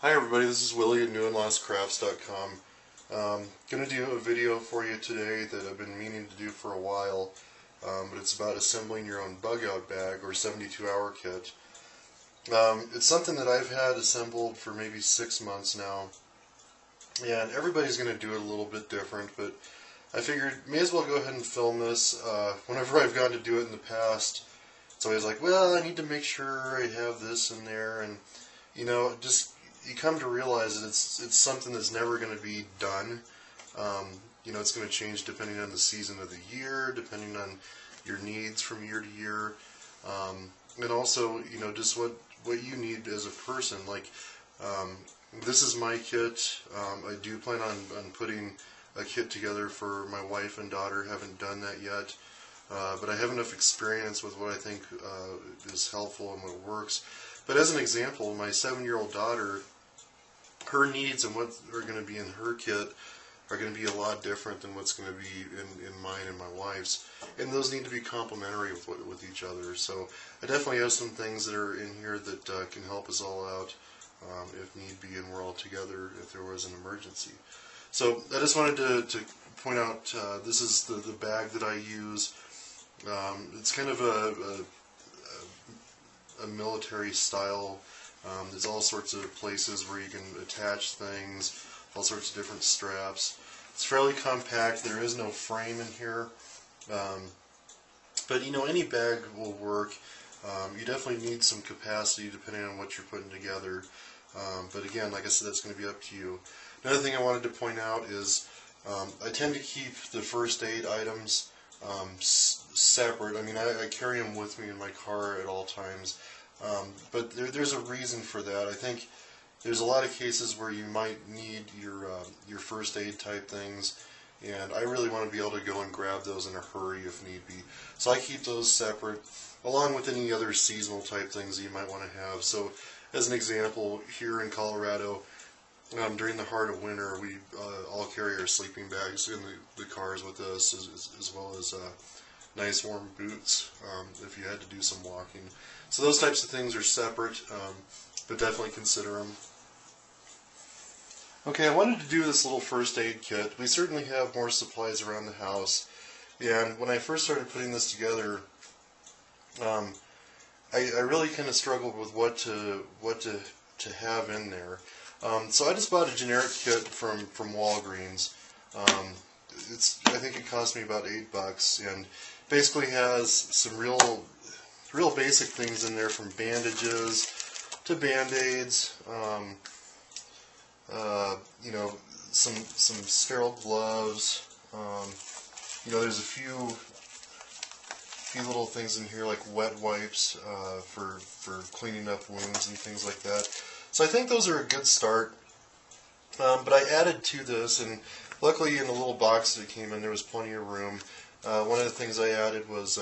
Hi everybody, this is Willie at newandlostcrafts.com. Going to do a video for you today that I've been meaning to do for a while, but it's about assembling your own bug out bag or 72-hour kit. It's something that I've had assembled for maybe 6 months now, and everybody's going to do it a little bit different, but I figured may as well go ahead and film this. Whenever I've gone to do it in the past, it's always like, well, I need to make sure I have this in there, and just you come to realize that it's something that's never going to be done. It's going to change depending on the season of the year, depending on your needs from year to year, and also just what you need as a person. Like this is my kit. I do plan on putting a kit together for my wife and daughter. Haven't done that yet, but I have enough experience with what I think is helpful and what works. But as an example, my 7-year-old daughter, her needs and what are going to be in her kit are going to be a lot different than what's going to be in mine and my wife's, and those need to be complementary with each other. So I definitely have some things that are in here that can help us all out if need be, and we're all together if there was an emergency. So I just wanted to point out this is the bag that I use. It's kind of a military style. There's all sorts of places where you can attach things, all sorts of different straps. It's fairly compact. There is no frame in here, but any bag will work. You definitely need some capacity depending on what you're putting together, but again, like I said, that's going to be up to you. Another thing I wanted to point out is I tend to keep the first aid items separate. I mean, I carry them with me in my car at all times, but there's a reason for that. I think there's a lot of cases where you might need your first aid type things, and I really want to be able to go and grab those in a hurry if need be. So I keep those separate, along with any other seasonal type things that you might want to have. So as an example, here in Colorado, during the heart of winter, we all carry our sleeping bags in the cars with us, as well as nice warm boots if you had to do some walking. So those types of things are separate, but definitely consider them. Okay, I wanted to do this little first aid kit. We certainly have more supplies around the house, and when I first started putting this together, I really kind of struggled with what to have in there. So I just bought a generic kit from Walgreens. I think it cost me about $8, and basically has some real basic things in there, from bandages to Band-Aids, some sterile gloves. There's a few little things in here like wet wipes for cleaning up wounds and things like that. So I think those are a good start. But I added to this, and luckily in the little box that it came in, there was plenty of room. One of the things I added was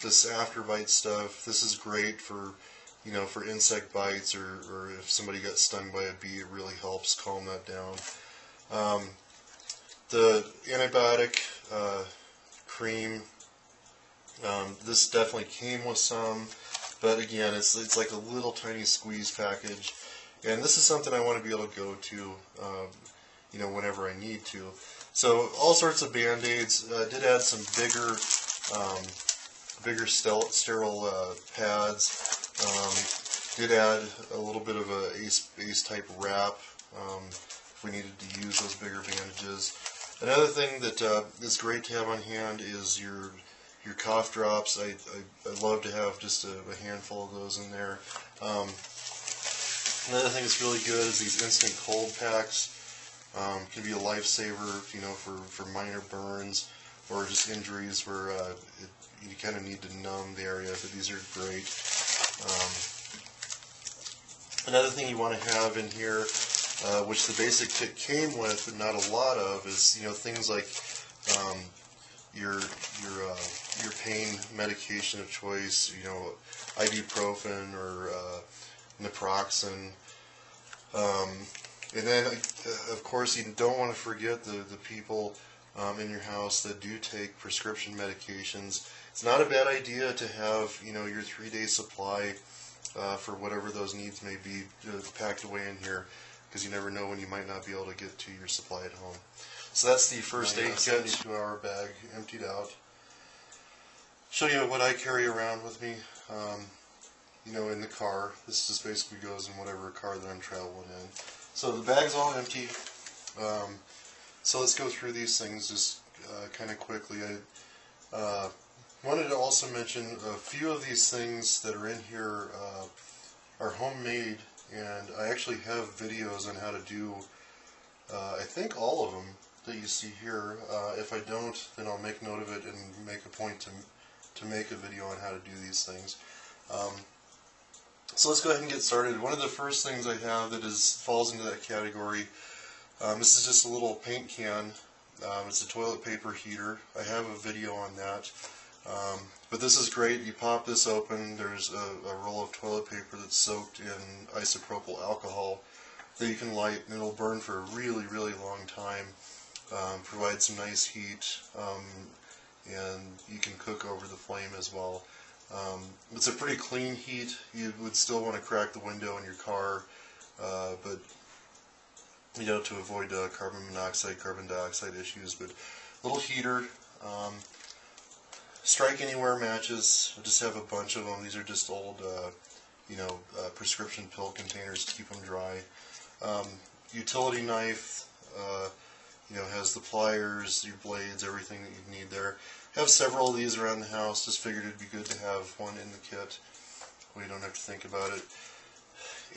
this afterbite stuff. This is great for insect bites, or if somebody got stung by a bee, it really helps calm that down. The antibiotic cream, this definitely came with some, but again, it's like a little tiny squeeze package, and this is something I want to be able to go to whenever I need to. So all sorts of Band-Aids. Did add some bigger sterile pads. Did add a little bit of a ACE type wrap if we needed to use those bigger bandages. Another thing that is great to have on hand is your cough drops. I love to have just a handful of those in there. Another thing that's really good is these instant cold packs. Can be a lifesaver, for minor burns or just injuries where you kind of need to numb the area. But these are great. Another thing you want to have in here, which the basic kit came with, but not a lot of, is things like your pain medication of choice, ibuprofen or naproxen. And then, of course, you don't want to forget the people in your house that do take prescription medications. It's not a bad idea to have, your 3-day supply for whatever those needs may be packed away in here. because you never know when you might not be able to get to your supply at home. So that's the first aid kit, 72-hour bag emptied out. Show you what I carry around with me, you know, in the car. This just basically goes in whatever car that I'm traveling in. So the bag's all empty. So let's go through these things just kind of quickly. I wanted to also mention a few of these things that are in here are homemade, and I actually have videos on how to do, I think all of them that you see here. If I don't, then I'll make note of it and make a point to make a video on how to do these things. So let's go ahead and get started. One of the first things I have that falls into that category, this is just a little paint can. It's a toilet paper heater. I have a video on that. But this is great. You pop this open, there's a roll of toilet paper that's soaked in isopropyl alcohol that you can light, and it'll burn for a really, really long time. Provide some nice heat, and you can cook over the flame as well. It's a pretty clean heat. You would still want to crack the window in your car, but you know, to avoid carbon monoxide, carbon dioxide issues. But little heater. Strike Anywhere matches. I just have a bunch of them. These are just old, you know, prescription pill containers to keep them dry. Utility knife, you know, has the pliers, your blades, everything that you need there. Have several of these around the house. Just figured it'd be good to have one in the kit. We don't have to think about it.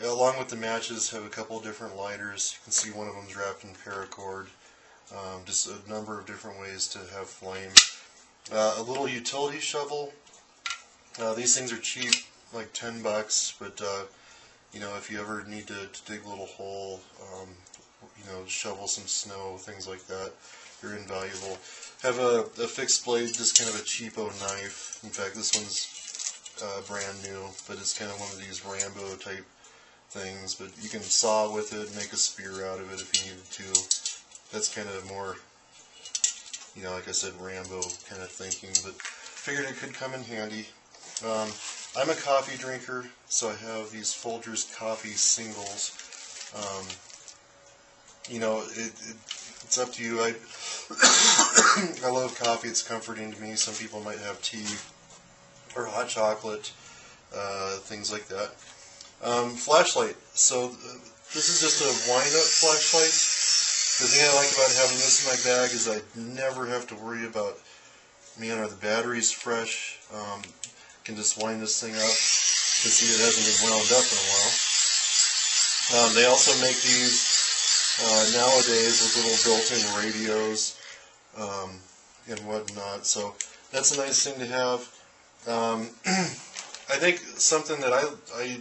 Along with the matches, have a couple of different lighters. You can see one of them's wrapped in paracord. Just a number of different ways to have flame. A little utility shovel. These things are cheap, like $10, but you know, if you ever need to dig a little hole, you know, shovel some snow, things like that, they're invaluable. Have a fixed blade, just kind of a cheapo knife. In fact, this one's brand new, but it's kind of one of these Rambo type things. But you can saw with it, make a spear out of it if you needed to. That's kind of more, you know, like I said, Rambo kind of thinking, but figured it could come in handy. I'm a coffee drinker, so I have these Folgers coffee singles. You know, it's up to you. I love coffee. It's comforting to me. Some people might have tea or hot chocolate, things like that. Flashlight. So this is just a wind-up flashlight. The thing I like about having this in my bag is I never have to worry about, man, are the batteries fresh? Can just wind this thing up. You can see it hasn't been wound up in a while. They also make these nowadays with little built-in radios and whatnot, so that's a nice thing to have. I think something that I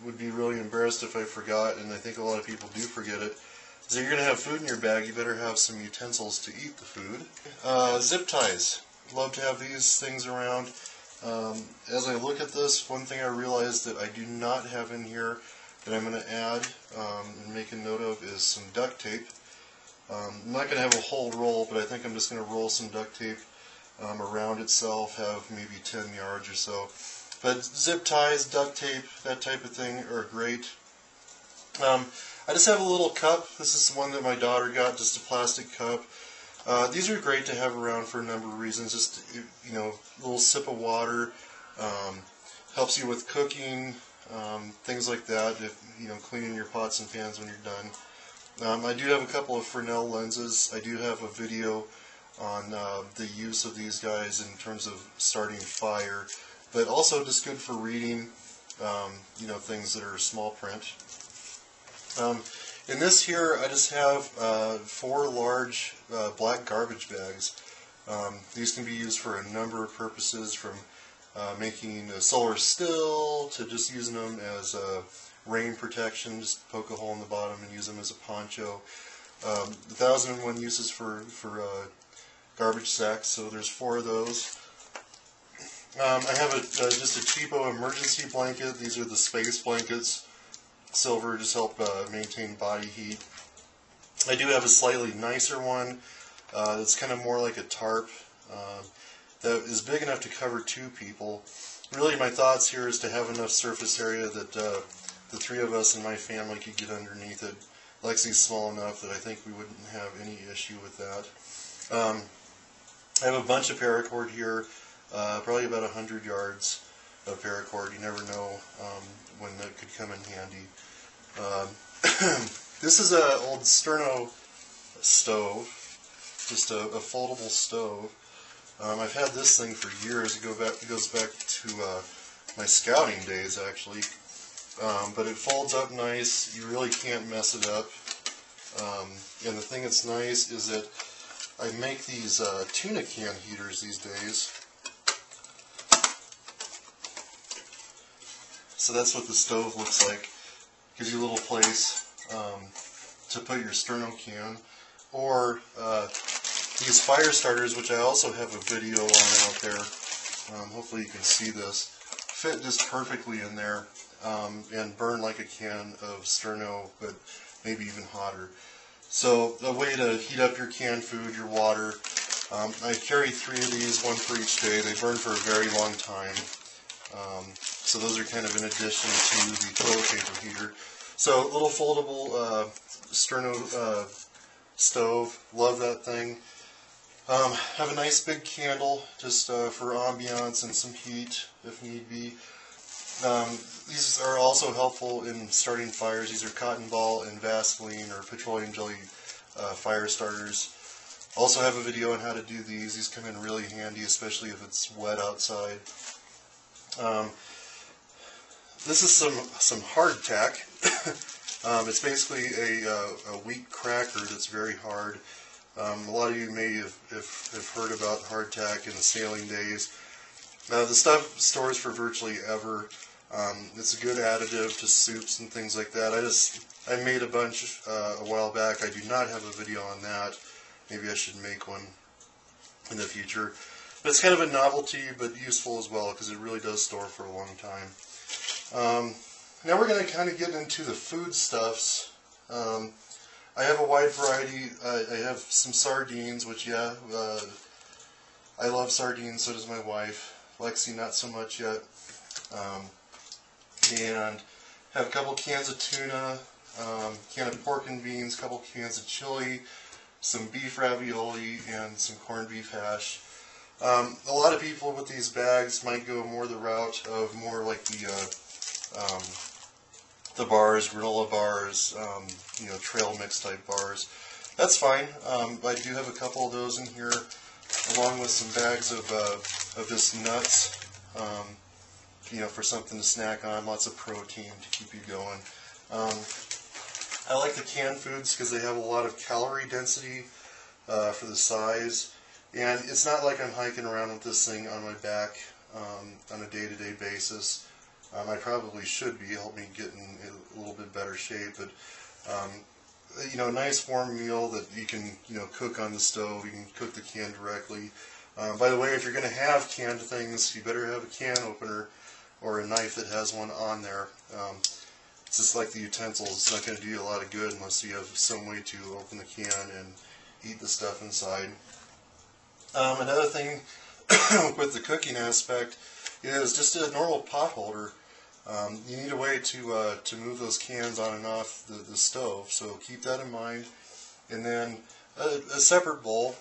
would be really embarrassed if I forgot, and I think a lot of people do forget it, is that you're going to have food in your bag, you better have some utensils to eat the food. Zip ties. Love to have these things around. As I look at this, one thing I realized that I do not have in here that I'm going to add and make a note of is some duct tape. I'm not going to have a whole roll, but I think I'm just going to roll some duct tape around itself, have maybe 10 yards or so. But zip ties, duct tape, that type of thing are great. I just have a little cup. This is the one that my daughter got, just a plastic cup. These are great to have around for a number of reasons. Just, you know, a little sip of water, helps you with cooking, things like that, if, you know, cleaning your pots and pans when you're done. I do have a couple of Fresnel lenses. I do have a video on the use of these guys in terms of starting fire, but also just good for reading, you know, things that are small print. In this here, I just have 4 large black garbage bags. These can be used for a number of purposes, from making a solar still to just using them as rain protection. Just poke a hole in the bottom and use them as a poncho. 1,001 uses for garbage sacks, so there's 4 of those. I have just a cheapo emergency blanket. These are the space blankets. Silver, just help maintain body heat. I do have a slightly nicer one that's kind of more like a tarp that is big enough to cover 2 people. Really, my thoughts here is to have enough surface area that the three of us in my family could get underneath it. Lexi's small enough that I think we wouldn't have any issue with that. I have a bunch of paracord here, probably about 100 yards of paracord. You never know when that could come in handy. This is an old Sterno stove, just a foldable stove. I've had this thing for years. It goes back to my scouting days, actually. But it folds up nice. You really can't mess it up. And the thing that's nice is that I make these tuna can heaters these days. So that's what the stove looks like. Gives you a little place to put your Sterno can. Or these fire starters, which I also have a video on out there. Hopefully you can see this. Fit just perfectly in there and burn like a can of Sterno, but maybe even hotter. So a way to heat up your canned food, your water. I carry 3 of these, one for each day. They burn for a very long time. So those are kind of in addition to the toilet paper heater. So a little foldable Sterno stove. Love that thing. Have a nice big candle just for ambiance and some heat if need be. These are also helpful in starting fires. These are cotton ball and Vaseline or petroleum jelly fire starters. Also have a video on how to do these. These come in really handy, especially if it's wet outside. This is some hardtack. It's basically a wheat cracker that's very hard. A lot of you may have heard about hardtack in the sailing days. The stuff stores for virtually ever. It's a good additive to soups and things like that. I made a bunch a while back. I do not have a video on that. Maybe I should make one in the future. But it's kind of a novelty, but useful as well, because it really does store for a long time. Now we're going to kind of get into the foodstuffs. I have a wide variety. I have some sardines, which, yeah, I love sardines, so does my wife. Lexi, not so much yet. And have a couple cans of tuna, can of pork and beans, a couple cans of chili, some beef ravioli, and some corned beef hash. A lot of people with these bags might go more the route of more like the bars, granola bars, trail mix type bars. That's fine. I do have a couple of those in here, along with some bags of this nuts, for something to snack on. Lots of protein to keep you going. I like the canned foods because they have a lot of calorie density for the size. And it's not like I'm hiking around with this thing on my back on a day-to-day basis. I probably should be. Help me get in a little bit better shape. But a nice warm meal that you can cook on the stove. You can cook the can directly. By the way, if you're going to have canned things, you better have a can opener or a knife that has one on there. It's just like the utensils. It's not going to do you a lot of good unless you have some way to open the can and eat the stuff inside. Another thing with the cooking aspect is just a normal pot holder. You need a way to move those cans on and off the stove, so keep that in mind. And then a separate bowl.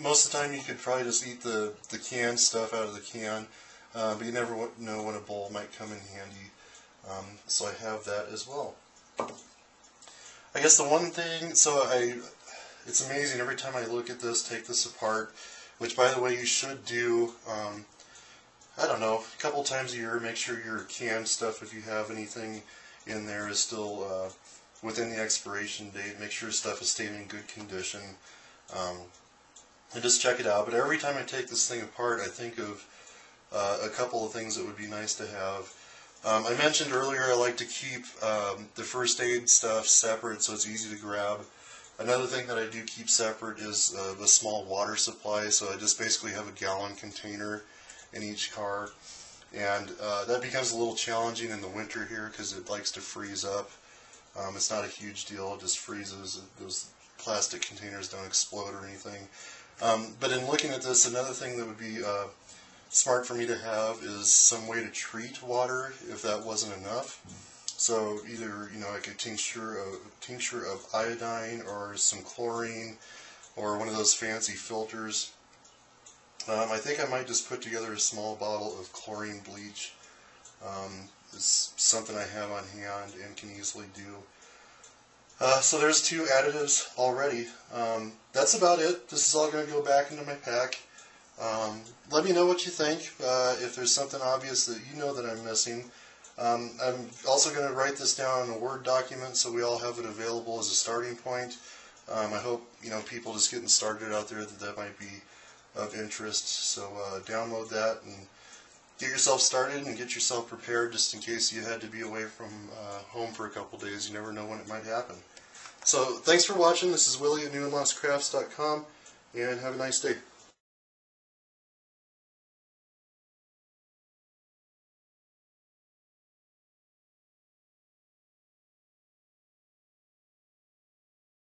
Most of the time you could probably just eat the canned stuff out of the can, but you never know when a bowl might come in handy. So I have that as well. I guess the one thing, it's amazing every time I look at this, take this apart, which by the way you should do, I don't know, a couple times a year. Make sure your canned stuff, if you have anything in there, is still within the expiration date. Make sure stuff is staying in good condition. And just check it out. But every time I take this thing apart, I think of a couple of things that would be nice to have. I mentioned earlier I like to keep the first aid stuff separate so it's easy to grab. Another thing that I do keep separate is the small water supply, so I just basically have a gallon container in each car. And that becomes a little challenging in the winter here because it likes to freeze up. It's not a huge deal, it just freezes. Those plastic containers don't explode or anything. But in looking at this, another thing that would be smart for me to have is some way to treat water if that wasn't enough. So either, like a tincture of iodine or some chlorine or one of those fancy filters. I think I might just put together a small bottle of chlorine bleach. It's something I have on hand and can easily do. So there's 2 additives already. That's about it. This is all going to go back into my pack. Let me know what you think. If there's something obvious that you know that I'm missing. I'm also going to write this down in a Word document so we all have it available as a starting point. I hope people just getting started out there that might be of interest. So download that and get yourself started and get yourself prepared just in case you had to be away from home for a couple days. You never know when it might happen. So thanks for watching. This is Willie at newandlostcrafts.com, and have a nice day.